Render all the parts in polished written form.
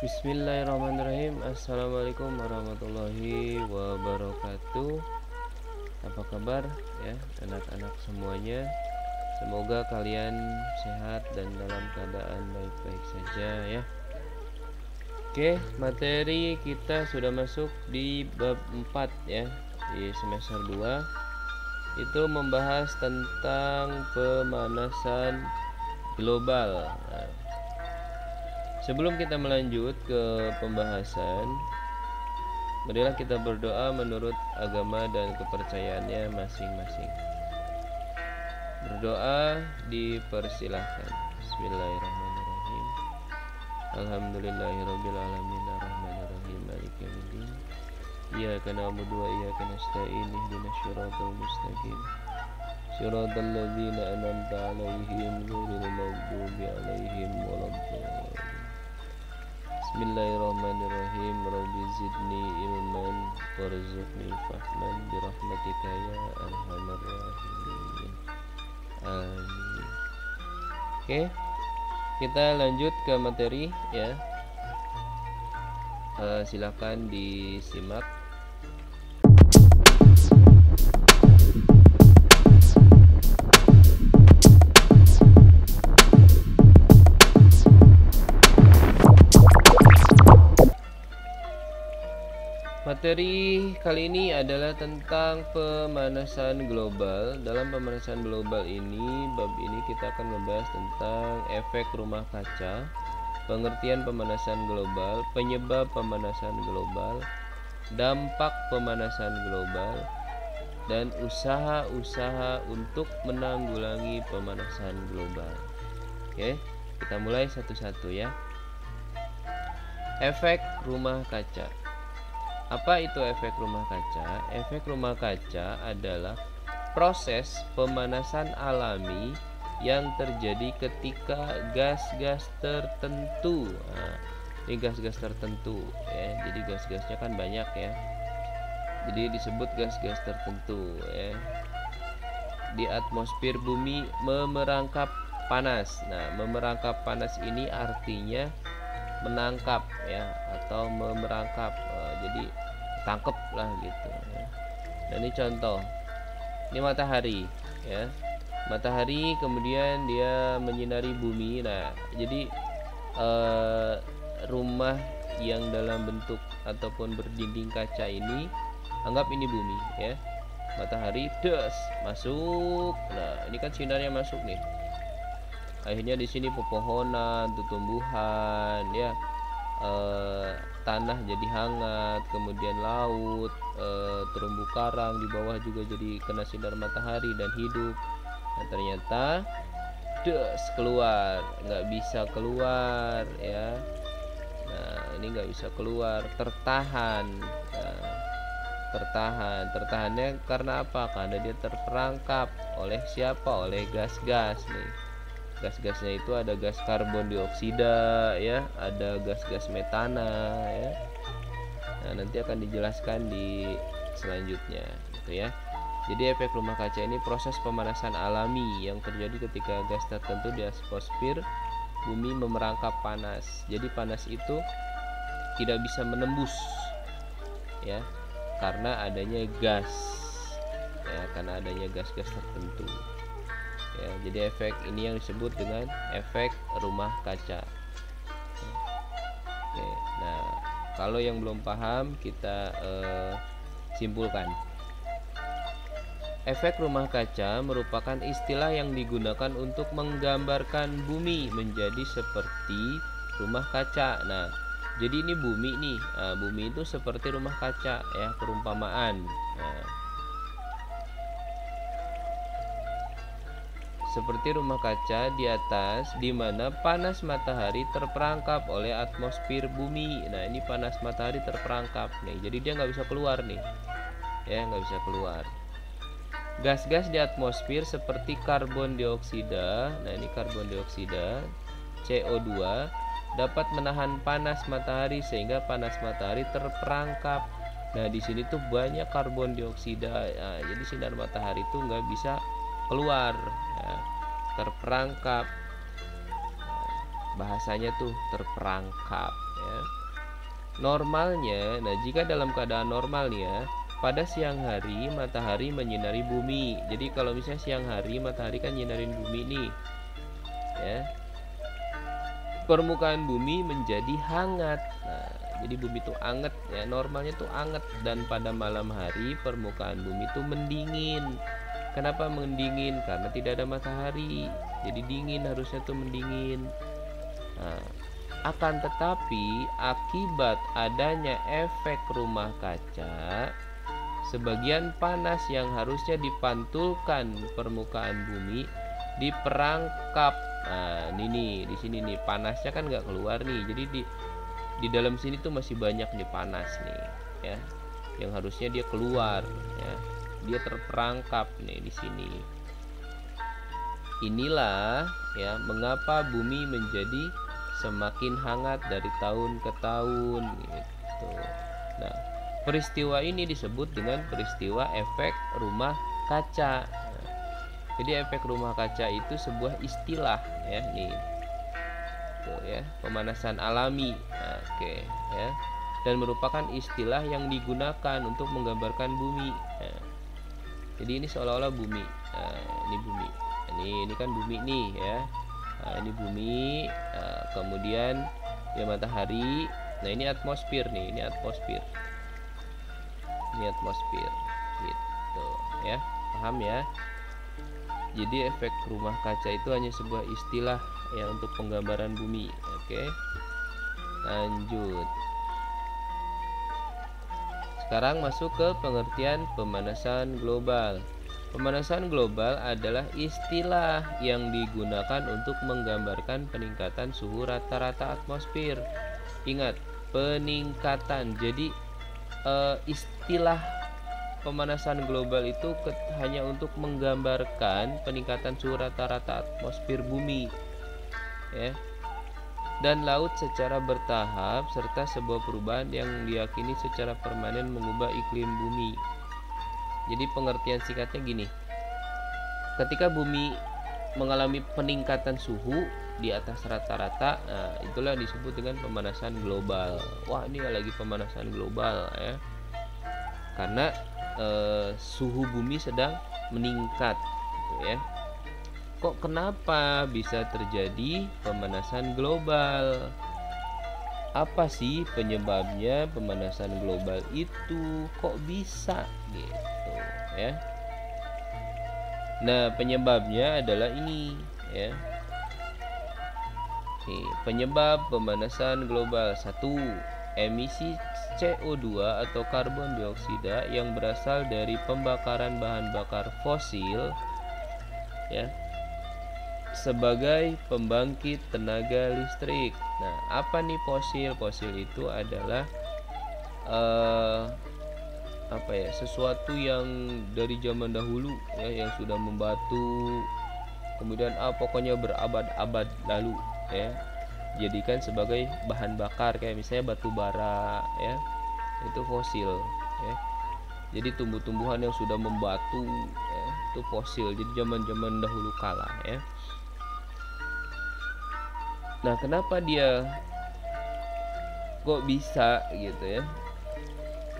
Bismillahirrahmanirrahim. Assalamualaikum warahmatullahi wabarakatuh. Apa kabar ya anak-anak semuanya? Semoga kalian sehat dan dalam keadaan baik-baik saja ya. Oke, materi kita sudah masuk di bab 4 ya, di semester 2. Itu membahas tentang pemanasan global. Nah, sebelum kita melanjut ke pembahasan, marilah kita berdoa menurut agama dan kepercayaannya masing-masing. Berdoa dipersilahkan. Bismillahirrahmanirrahim. Alhamdulillahirabbil alamin arrahmanirrahim maliki yaumiddin. Iyyaka na'budu wa iyyaka nasta'in ihdinas siratal mustaqim. Siratal ladzina an'amta 'alaihim ghairil maghdubi 'alaihim waladdallin. Bismillahirrahmanirrahim. Rabbi zidni ilman warzuqni fahman birahmatika ya arhamar rahimin. Amin. Oke, kita lanjut ke materi ya. Silakan disimak. Materi kali ini adalah tentang pemanasan global. Dalam pemanasan global ini, bab ini kita akan membahas tentang efek rumah kaca, pengertian pemanasan global, penyebab pemanasan global, dampak pemanasan global, dan usaha-usaha untuk menanggulangi pemanasan global. Oke, kita mulai satu-satu ya. Efek rumah kaca. Apa itu efek rumah kaca? Efek rumah kaca adalah proses pemanasan alami yang terjadi ketika gas-gas tertentu. Nah, ini gas-gas tertentu ya. Jadi gas-gasnya kan banyak ya. Jadi disebut gas-gas tertentu ya. Di atmosfer bumi memerangkap panas. Nah, memerangkap panas ini artinya menangkap ya, atau memerangkap, jadi tangkep lah gitu ya. Nah, ini contoh, ini matahari ya, matahari kemudian dia menyinari bumi. Nah, jadi rumah yang dalam bentuk ataupun berdinding kaca ini, anggap ini bumi ya, matahari des masuk. Nah, ini kan sinarnya masuk nih. Akhirnya di sini pepohonan, tumbuhan, ya, tanah jadi hangat, kemudian laut, terumbu karang di bawah juga jadi kena sinar matahari dan hidup. Nah, ternyata keluar, nggak bisa keluar, ya. Nah, ini nggak bisa keluar, tertahan. Nah, tertahannya karena apa? Karena dia terperangkap oleh siapa? Oleh gas-gas nih. Gas-gasnya itu ada gas karbon dioksida ya, ada gas-gas metana ya. Nah, nanti akan dijelaskan di selanjutnya gitu ya. Jadi efek rumah kaca ini proses pemanasan alami yang terjadi ketika gas tertentu di atmosfer bumi memerangkap panas. Jadi panas itu tidak bisa menembus ya, karena adanya gas ya, karena adanya gas-gas tertentu. Ya, jadi efek ini yang disebut dengan efek rumah kaca. Oke, nah kalau yang belum paham kita simpulkan. Efek rumah kaca merupakan istilah yang digunakan untuk menggambarkan bumi menjadi seperti rumah kaca. Nah, jadi ini bumi nih. Nah, bumi itu seperti rumah kaca ya, perumpamaan. Nah, seperti rumah kaca di atas, di mana panas matahari terperangkap oleh atmosfer bumi. Nah, ini panas matahari terperangkap nih, jadi dia nggak bisa keluar nih, ya, nggak bisa keluar. Gas-gas di atmosfer seperti karbon dioksida, nah ini karbon dioksida, CO2, dapat menahan panas matahari sehingga panas matahari terperangkap. Nah, di sini tuh banyak karbon dioksida. Nah, jadi sinar matahari itu nggak bisa keluar ya, terperangkap. bahasanya tuh terperangkap ya. Normalnya, nah jika dalam keadaan normal nih ya, pada siang hari matahari menyinari bumi. Jadi kalau misalnya siang hari matahari kan nyinarin bumi nih ya, permukaan bumi menjadi hangat. Nah, jadi bumi itu anget ya, normalnya tuh anget. Dan pada malam hari permukaan bumi itu mendingin. Kenapa mendingin? Karena tidak ada matahari, jadi dingin, harusnya tuh mendingin. Nah, akan tetapi akibat adanya efek rumah kaca, sebagian panas yang harusnya dipantulkan permukaan bumi diperangkap. Nah, ini nih, di sini nih panasnya kan nggak keluar nih. Jadi di dalam sini tuh masih banyak nih panas nih ya, yang harusnya dia keluar ya. Dia terperangkap nih di sini. Inilah ya mengapa bumi menjadi semakin hangat dari tahun ke tahun gitu. Nah, peristiwa ini disebut dengan peristiwa efek rumah kaca. Nah, jadi efek rumah kaca itu sebuah istilah ya nih. Tuh ya, pemanasan alami. Nah, oke ya. Dan merupakan istilah yang digunakan untuk menggambarkan bumi. Nah, jadi ini seolah-olah bumi. Nah, ini bumi. Ini kan bumi nih ya. Nah, ini bumi. Nah, kemudian ya matahari. Nah, ini atmosfer nih. Ini atmosfer. Ini atmosfer. Gitu ya. Paham ya? Jadi efek rumah kaca itu hanya sebuah istilah ya untuk penggambaran bumi. Oke. Lanjut. Sekarang masuk ke pengertian pemanasan global. Pemanasan global adalah istilah yang digunakan untuk menggambarkan peningkatan suhu rata-rata atmosfer. Ingat, peningkatan. Jadi istilah pemanasan global itu hanya untuk menggambarkan peningkatan suhu rata-rata atmosfer bumi. Ya. Dan laut secara bertahap serta sebuah perubahan yang diyakini secara permanen mengubah iklim bumi. Jadi pengertian singkatnya gini, ketika bumi mengalami peningkatan suhu di atas rata-rata, nah itulah disebut dengan pemanasan global. Wah, ini lagi pemanasan global ya, karena suhu bumi sedang meningkat gitu ya. Kok kenapa bisa terjadi pemanasan global? Apa sih penyebabnya pemanasan global itu? Kok bisa gitu ya? Nah, penyebabnya adalah ini ya. Nih, penyebab pemanasan global. 1. Emisi CO2 atau karbon dioksida yang berasal dari pembakaran bahan bakar fosil ya, sebagai pembangkit tenaga listrik. Nah, apa nih fosil? Fosil itu adalah sesuatu yang dari zaman dahulu ya, yang sudah membatu, kemudian pokoknya berabad-abad lalu ya, jadikan sebagai bahan bakar, kayak misalnya batu bara ya, itu fosil ya. Jadi tumbuh-tumbuhan yang sudah membatu ya, itu fosil. Jadi zaman-zaman dahulu kala ya. Nah, kenapa dia kok bisa gitu ya,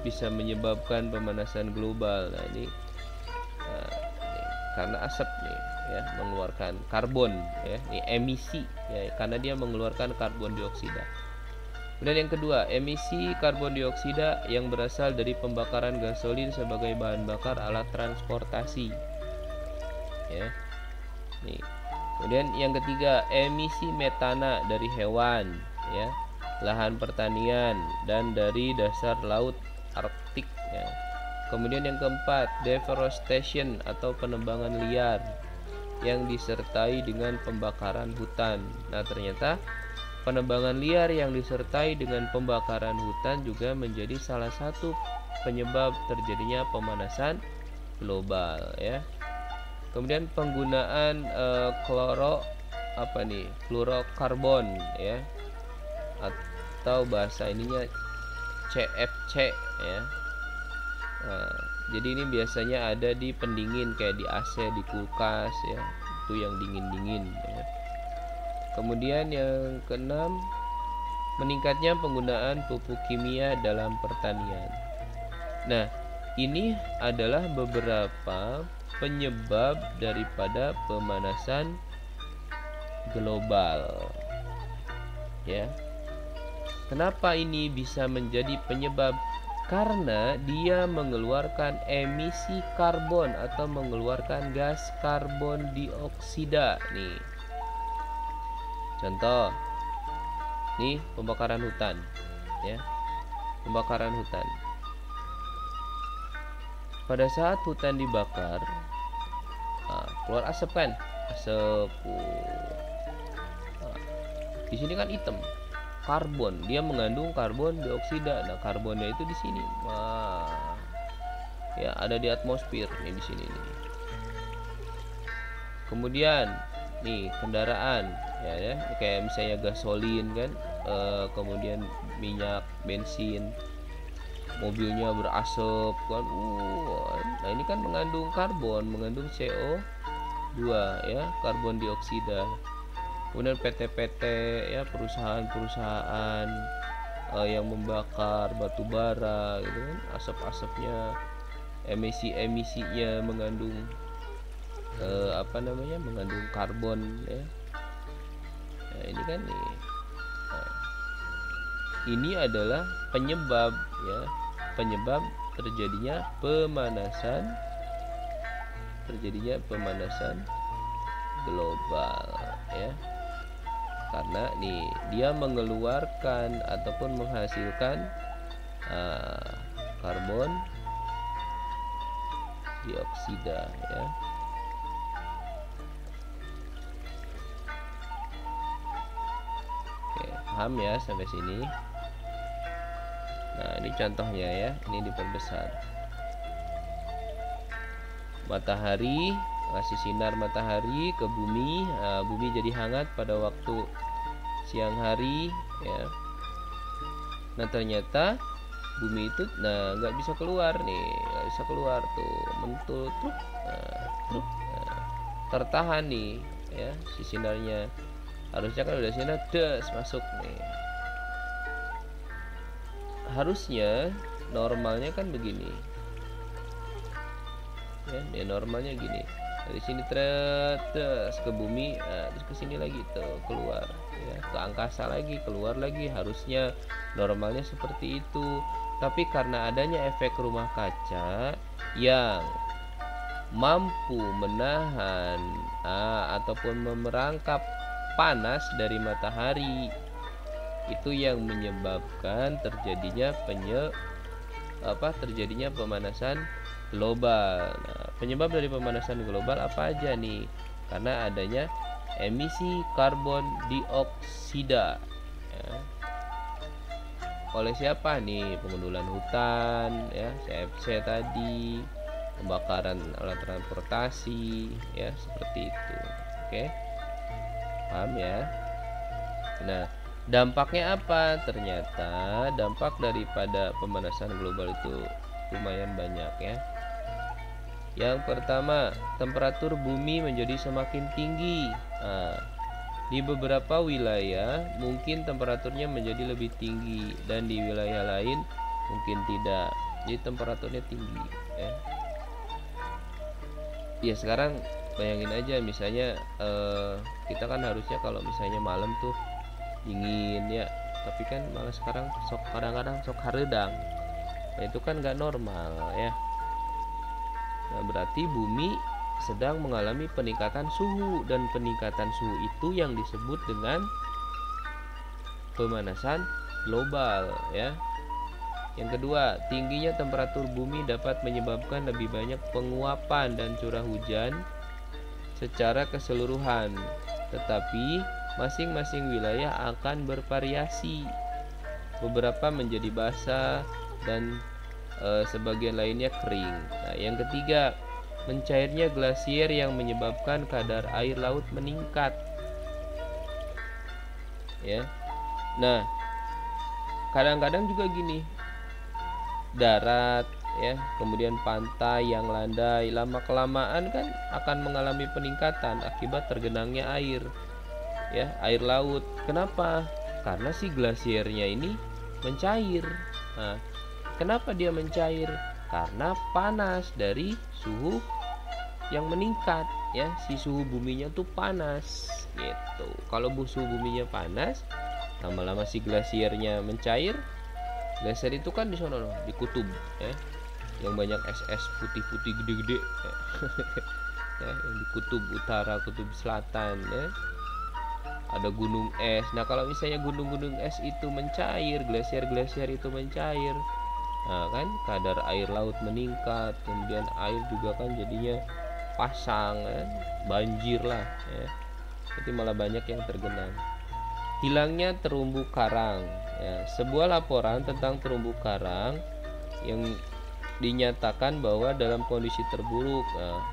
bisa menyebabkan pemanasan global? Nah, ini karena asap nih ya, mengeluarkan karbon ya, ini emisi ya, karena dia mengeluarkan karbon dioksida. Kemudian yang kedua, emisi karbon dioksida yang berasal dari pembakaran gasolin sebagai bahan bakar alat transportasi ya. Nih. Kemudian yang ketiga, emisi metana dari hewan ya, lahan pertanian dan dari dasar laut Arktik ya. Kemudian yang keempat, deforestation atau penebangan liar yang disertai dengan pembakaran hutan. Nah, ternyata penebangan liar yang disertai dengan pembakaran hutan juga menjadi salah satu penyebab terjadinya pemanasan global ya. Kemudian penggunaan fluorokarbon ya, atau bahasa ininya CFC ya. Nah, jadi ini biasanya ada di pendingin kayak di AC, di kulkas ya, itu yang dingin-dingin ya. Kemudian yang keenam, meningkatnya penggunaan pupuk kimia dalam pertanian. Nah, ini adalah beberapa penyebab daripada pemanasan global. Ya. Kenapa ini bisa menjadi penyebab? Karena dia mengeluarkan emisi karbon atau mengeluarkan gas karbon dioksida nih. Contoh, nih pembakaran hutan, ya, pembakaran hutan. Pada saat hutan dibakar, keluar asap kan, asap. Di sini kan hitam. Karbon, dia mengandung karbon dioksida. Nah, karbonnya itu di sini. Nah, ya ada di atmosfer nih di sini nih. Kemudian nih kendaraan, ya kayak misalnya gasolin kan, kemudian minyak, bensin, mobilnya berasap kan. Nah, ini kan mengandung karbon, mengandung CO2 ya, karbon dioksida. Kemudian PT-PT ya, perusahaan-perusahaan yang membakar batu bara gitu kan, asap-asapnya, emisi-emisinya mengandung mengandung karbon ya. Nah, ini kan nih. Nah, ini adalah penyebab ya, penyebab terjadinya pemanasan global ya. Karena nih dia mengeluarkan ataupun menghasilkan karbon dioksida ya. Oke, paham ya sampai sini. Nah, ini contohnya ya, ini diperbesar. Matahari, ngasih sinar matahari ke bumi, bumi jadi hangat pada waktu siang hari ya. Nah, ternyata bumi itu nggak bisa keluar nih, nggak bisa keluar tuh, mentut truk, tertahan nih ya si sinarnya. Harusnya kan udah sinar des masuk nih. Harusnya normalnya kan begini ya, normalnya gini, dari sini terus ke bumi, terus ke sini lagi tuh keluar ya, ke angkasa lagi, keluar lagi. Harusnya normalnya seperti itu, tapi karena adanya efek rumah kaca yang mampu menahan ataupun memerangkap panas dari matahari, itu yang menyebabkan terjadinya pemanasan global. Nah, penyebab dari pemanasan global apa aja nih? Karena adanya emisi karbon dioksida ya. Oleh siapa nih? Pengundulan hutan ya, CFC tadi, pembakaran alat transportasi ya, seperti itu. Oke, paham ya? Nah, dampaknya apa? Ternyata dampak daripada pemanasan global itu lumayan banyak ya. Yang pertama, temperatur bumi menjadi semakin tinggi. Di beberapa wilayah mungkin temperaturnya menjadi lebih tinggi, dan di wilayah lain mungkin tidak. Jadi temperaturnya tinggi ya. Ya, sekarang bayangin aja misalnya kita kan harusnya kalau misalnya malam tuh dingin ya, tapi kan malah sekarang kadang-kadang sok haredang. Nah, itu kan nggak normal ya. Nah, berarti bumi sedang mengalami peningkatan suhu, dan peningkatan suhu itu yang disebut dengan pemanasan global ya. Yang kedua, tingginya temperatur bumi dapat menyebabkan lebih banyak penguapan dan curah hujan secara keseluruhan, tetapi masing-masing wilayah akan bervariasi. Beberapa menjadi basah dan sebagian lainnya kering. Nah, yang ketiga, mencairnya glasier yang menyebabkan kadar air laut meningkat. Ya. Nah, kadang-kadang juga gini, darat ya, kemudian pantai yang landai, lama kelamaan kan akan mengalami peningkatan akibat tergenangnya air. ya, air laut. Kenapa? Karena si glasiernya ini mencair. Nah, kenapa dia mencair? Karena panas dari suhu yang meningkat, ya. Si suhu buminya tuh panas gitu. Kalau suhu buminya panas, lama-lama si glasiernya mencair. Glasier itu kan di sono, di kutub, ya, yang banyak es-es putih-putih gede-gede, ya. Ya, yang di kutub utara, kutub selatan, ya, ada gunung es. Nah, kalau misalnya gunung-gunung es itu mencair, glasier-glasier itu mencair, nah kan kadar air laut meningkat, kemudian air juga kan jadinya pasang, kan? Banjir lah, ya. Jadi malah banyak yang tergenang. Hilangnya terumbu karang, ya. Sebuah laporan tentang terumbu karang yang dinyatakan bahwa dalam kondisi terburuk. Nah,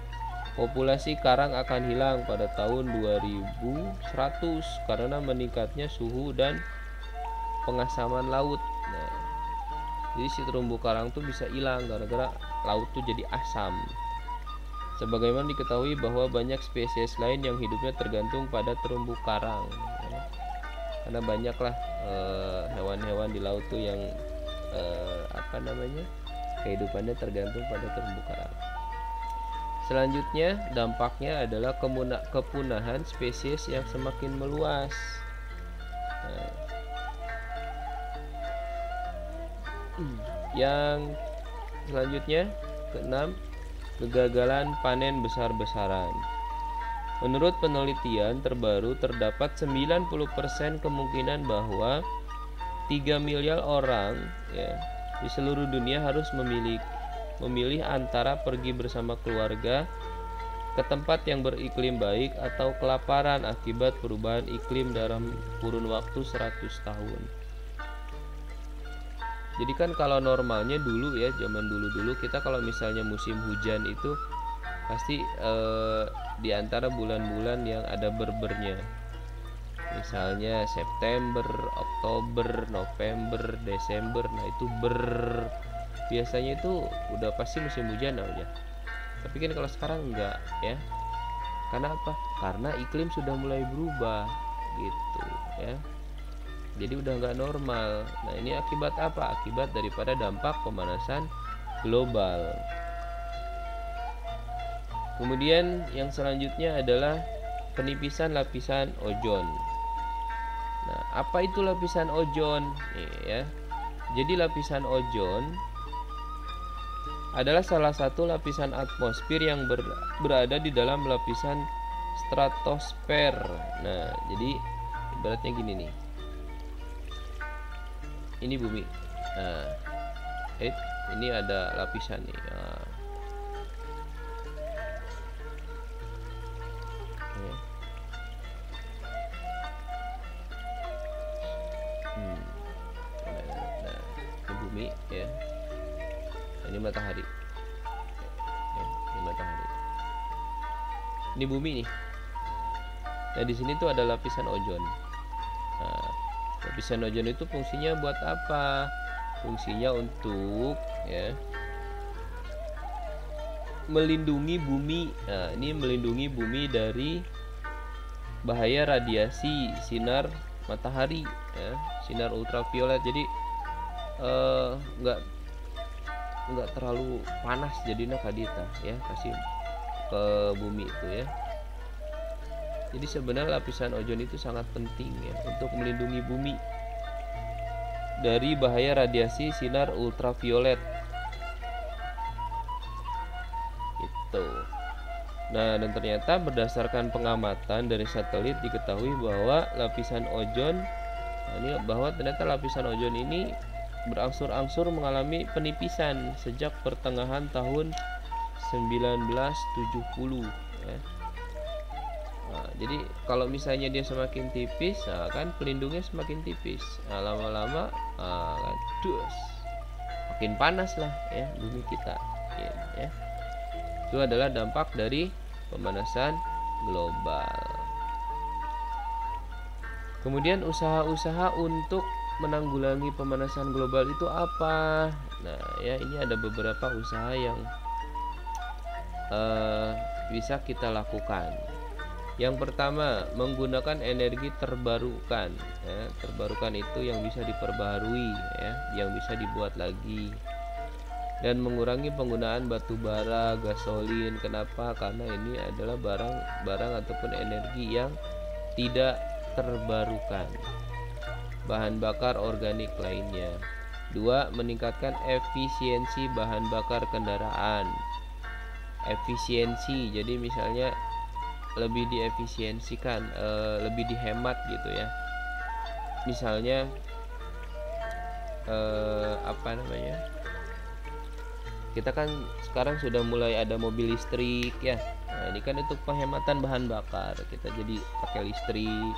populasi karang akan hilang pada tahun 2100 karena meningkatnya suhu dan pengasaman laut. Nah, jadi si terumbu karang tuh bisa hilang gara-gara laut tuh jadi asam. Sebagaimana diketahui bahwa banyak spesies lain yang hidupnya tergantung pada terumbu karang, ya. Karena banyaklah hewan-hewan di laut tuh yang kehidupannya tergantung pada terumbu karang. Selanjutnya, dampaknya adalah kepunahan spesies yang semakin meluas. Nah, yang selanjutnya, keenam, kegagalan panen besar-besaran. Menurut penelitian terbaru, terdapat 90% kemungkinan bahwa 3 miliar orang, ya, di seluruh dunia harus memilih antara pergi bersama keluarga ke tempat yang beriklim baik atau kelaparan akibat perubahan iklim dalam kurun waktu 100 tahun. Jadi kan kalau normalnya dulu, ya, zaman dulu kita kalau misalnya musim hujan itu pasti di antara bulan-bulan yang ada berbernya. Misalnya September, Oktober, November, Desember. Nah, itu biasanya itu udah pasti musim hujan aja. Tapi kan kalau sekarang enggak, ya. Karena apa? Karena iklim sudah mulai berubah gitu, ya. Jadi udah nggak normal. Nah, ini akibat apa? Akibat daripada dampak pemanasan global. Kemudian yang selanjutnya adalah penipisan lapisan ozon. Nah, apa itu lapisan ozon? Ya. Jadi lapisan ozon adalah salah satu lapisan atmosfer yang berada di dalam lapisan stratosfer. Nah, jadi ibaratnya gini nih. Ini bumi. Nah, ini ada lapisan nih. Nah, ini bumi, ya. Ini matahari. Ini matahari. Ini bumi nih. Nah, di sini tuh ada lapisan ozon. Nah, lapisan ozon itu fungsinya buat apa? Fungsinya untuk, ya, melindungi bumi. Nah, ini melindungi bumi dari bahaya radiasi sinar matahari, ya, sinar ultraviolet. Jadi nggak terlalu panas jadinya kadita, ya, kasih ke bumi itu, ya. Jadi sebenarnya lapisan ozon itu sangat penting, ya, untuk melindungi bumi dari bahaya radiasi sinar ultraviolet. Itu. Nah, dan ternyata berdasarkan pengamatan dari satelit diketahui bahwa lapisan ozon, ternyata lapisan ozon ini berangsur-angsur mengalami penipisan sejak pertengahan tahun 1970, ya. Nah, jadi kalau misalnya dia semakin tipis, nah, kan pelindungnya semakin tipis. Nah, lama-lama kan makin panas lah, ya, bumi kita, ya. Itu adalah dampak dari pemanasan global. Kemudian usaha-usaha untuk menanggulangi pemanasan global itu apa? Nah, ya, ini ada beberapa usaha yang bisa kita lakukan. Yang pertama, menggunakan energi terbarukan. Ya, terbarukan itu yang bisa diperbaharui, ya, yang bisa dibuat lagi. Dan mengurangi penggunaan batu bara, gasolin. Kenapa? Karena ini adalah barang ataupun energi yang tidak terbarukan. Bahan bakar organik lainnya. 2. Meningkatkan efisiensi bahan bakar kendaraan. Efisiensi, jadi misalnya lebih diefisiensikan, lebih dihemat gitu ya. Misalnya apa namanya? Kita kan sekarang sudah mulai ada mobil listrik ya. Nah, ini kan untuk penghematan bahan bakar. Kita jadi pakai listrik.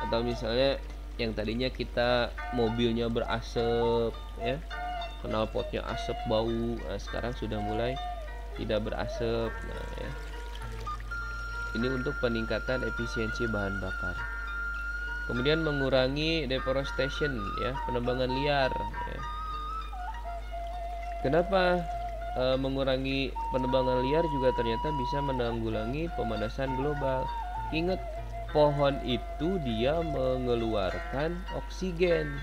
Atau misalnya yang tadinya kita mobilnya berasap ya, knalpotnya asap bau. Nah, sekarang sudah mulai tidak berasap. Nah, ya. Ini untuk peningkatan efisiensi bahan bakar. Kemudian mengurangi deforestation ya, penebangan liar ya. Kenapa mengurangi penebangan liar juga ternyata bisa menanggulangi pemanasan global. Ingat, pohon itu dia mengeluarkan oksigen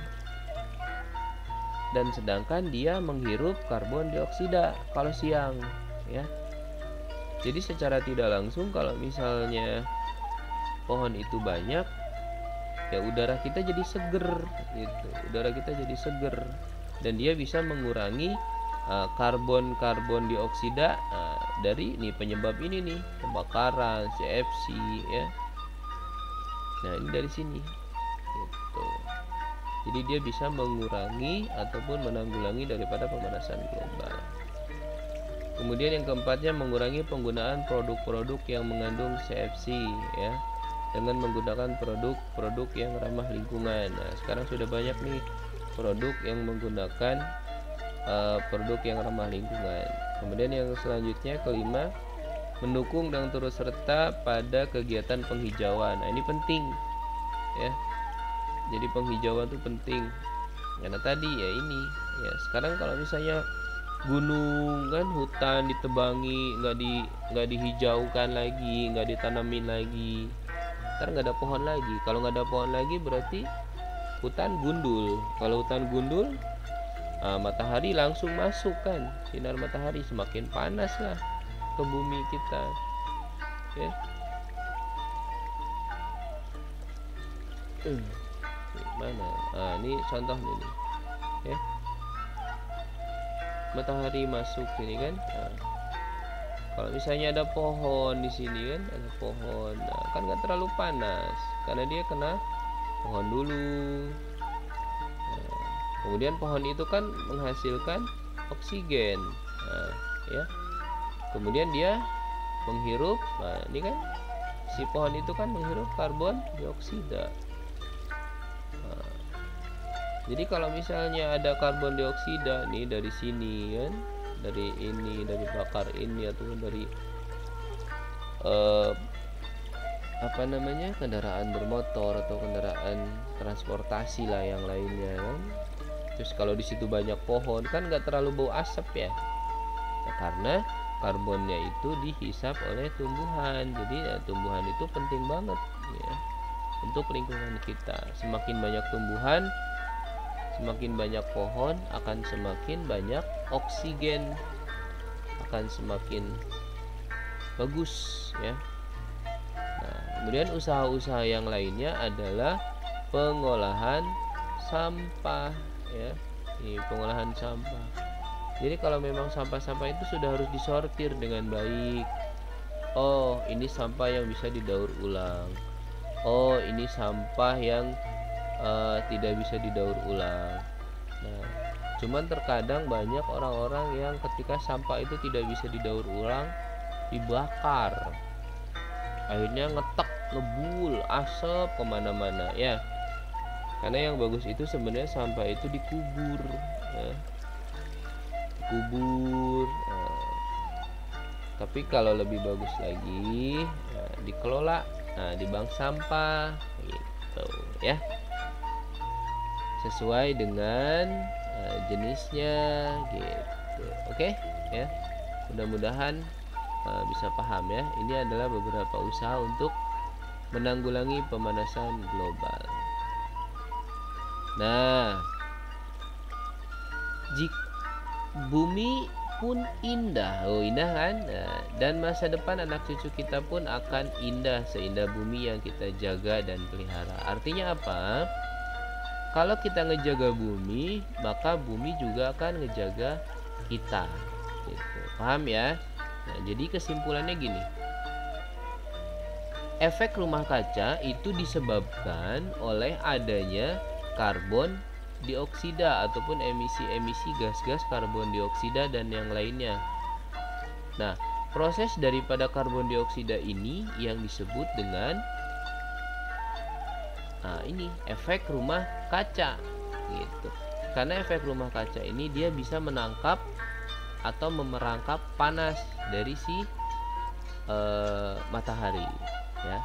dan sedangkan dia menghirup karbon dioksida kalau siang ya. Jadi secara tidak langsung kalau misalnya pohon itu banyak, ya udara kita jadi seger gitu. Udara kita jadi seger dan dia bisa mengurangi karbon dioksida dari nih penyebab ini nih, pembakaran, CFC ya. Nah, ini dari sini gitu. Jadi dia bisa mengurangi ataupun menanggulangi daripada pemanasan global. Kemudian yang keempatnya, mengurangi penggunaan produk-produk yang mengandung CFC ya, dengan menggunakan produk-produk yang ramah lingkungan. Nah, sekarang sudah banyak nih produk yang menggunakan produk yang ramah lingkungan. Kemudian yang selanjutnya, kelima, mendukung dan turut serta pada kegiatan penghijauan. Nah, ini penting ya. Jadi penghijauan itu penting. Karena tadi ya ini ya, sekarang kalau misalnya gunung kan, hutan ditebangi, nggak dihijaukan lagi, nggak ditanamin lagi, ntar nggak ada pohon lagi. Kalau nggak ada pohon lagi berarti hutan gundul. Kalau hutan gundul, matahari langsung masuk kan, sinar matahari semakin panas lah ke bumi kita ya. Mana? Ini contoh nih ya. Matahari masuk sini kan. Kalau misalnya ada pohon di sini kan, ada pohon, kan nggak terlalu panas karena dia kena pohon dulu. Kemudian pohon itu kan menghasilkan oksigen, ya. Kemudian dia menghirup, ini kan si pohon itu kan menghirup karbon dioksida. Jadi kalau misalnya ada karbon dioksida nih dari sini kan, dari ini, dari bakar ini ataupun dari apa namanya, kendaraan bermotor atau kendaraan transportasi lah yang lainnya kan. Terus kalau di situ banyak pohon kan nggak terlalu bau asap ya. Nah, karena karbonnya itu dihisap oleh tumbuhan. Jadi ya, tumbuhan itu penting banget ya untuk lingkungan kita. Semakin banyak tumbuhan, semakin banyak pohon, akan semakin banyak oksigen, akan semakin bagus ya. Nah, kemudian usaha-usaha yang lainnya adalah pengolahan sampah ya. Ini pengolahan sampah. Jadi kalau memang sampah-sampah itu sudah harus disortir dengan baik. Oh, ini sampah yang bisa didaur ulang. Oh, ini sampah yang tidak bisa didaur ulang. Nah, cuman terkadang banyak orang-orang yang ketika sampah itu tidak bisa didaur ulang, dibakar. Akhirnya ngetek, ngebul, asap kemana-mana ya. Karena yang bagus itu sebenarnya sampah itu dikubur ya. Dikubur. Tapi kalau lebih bagus lagi, dikelola di bank sampah gitu ya, sesuai dengan jenisnya gitu. Oke ya, mudah-mudahan bisa paham ya. Ini adalah beberapa usaha untuk menanggulangi pemanasan global. Nah, jika bumi pun indah, oh indah kan? Nah, dan masa depan anak cucu kita pun akan indah seindah bumi yang kita jaga dan pelihara. Artinya apa? Kalau kita ngejaga bumi, maka bumi juga akan ngejaga kita. Gitu. Paham ya? Nah, jadi kesimpulannya gini. Efek rumah kaca itu disebabkan oleh adanya karbon dioksida ataupun emisi-emisi gas-gas karbon dioksida dan yang lainnya. Nah, proses daripada karbon dioksida ini yang disebut dengan ini efek rumah kaca gitu. Karena efek rumah kaca ini dia bisa menangkap atau memerangkap panas dari si matahari ya.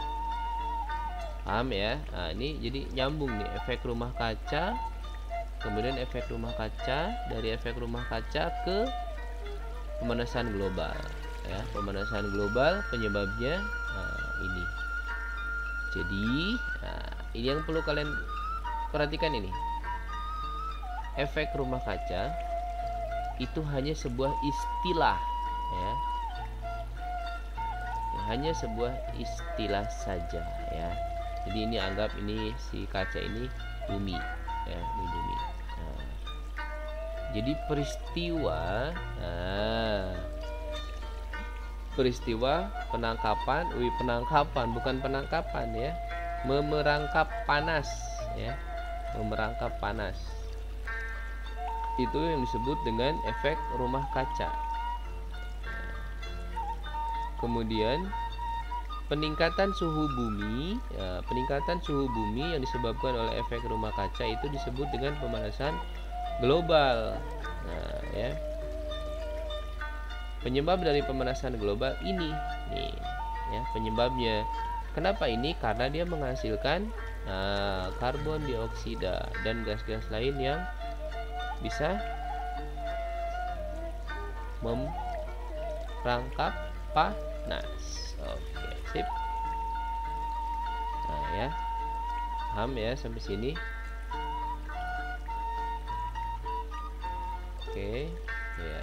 Paham ya? Nah, ini jadi nyambung nih efek rumah kaca, kemudian efek rumah kaca, dari efek rumah kaca ke pemanasan global ya. Pemanasan global penyebabnya ini. Jadi ini yang perlu kalian perhatikan ini. Efek rumah kaca itu hanya sebuah istilah ya. Hanya sebuah istilah saja ya. Jadi ini anggap ini si kaca ini bumi ya, ini bumi. Nah, jadi peristiwa penangkapan, penangkapan bukan penangkapan ya, memerangkap panas ya, memerangkap panas. Itu yang disebut dengan efek rumah kaca. Kemudian peningkatan suhu bumi ya, peningkatan suhu bumi yang disebabkan oleh efek rumah kaca itu disebut dengan pemanasan global. Nah ya, penyebab dari pemanasan global ini nih ya, penyebabnya. Kenapa ini? Karena dia menghasilkan karbon dioksida dan gas-gas lain yang bisa merangkap panas. Oke, sip. Nah ya, paham ya sampai sini. Oke ya.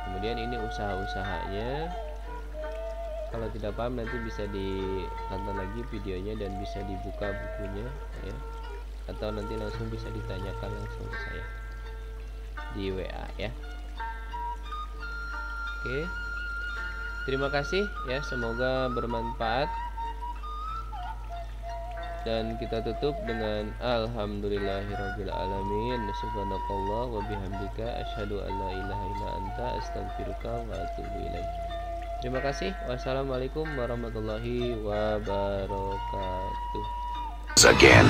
Kemudian ini usaha-usahanya. Kalau tidak paham nanti bisa ditonton lagi videonya dan bisa dibuka bukunya ya. Atau nanti langsung bisa ditanyakan langsung ke saya di WA ya. Oke. Terima kasih ya, semoga bermanfaat. Dan kita tutup dengan alhamdulillahirabbil alamin. Subhanakallah wa bihamdika asyhadu an la ilaha illa anta astaghfiruka wa atubu ilaik. Terima kasih. Wassalamualaikum warahmatullahi wabarakatuh. Again.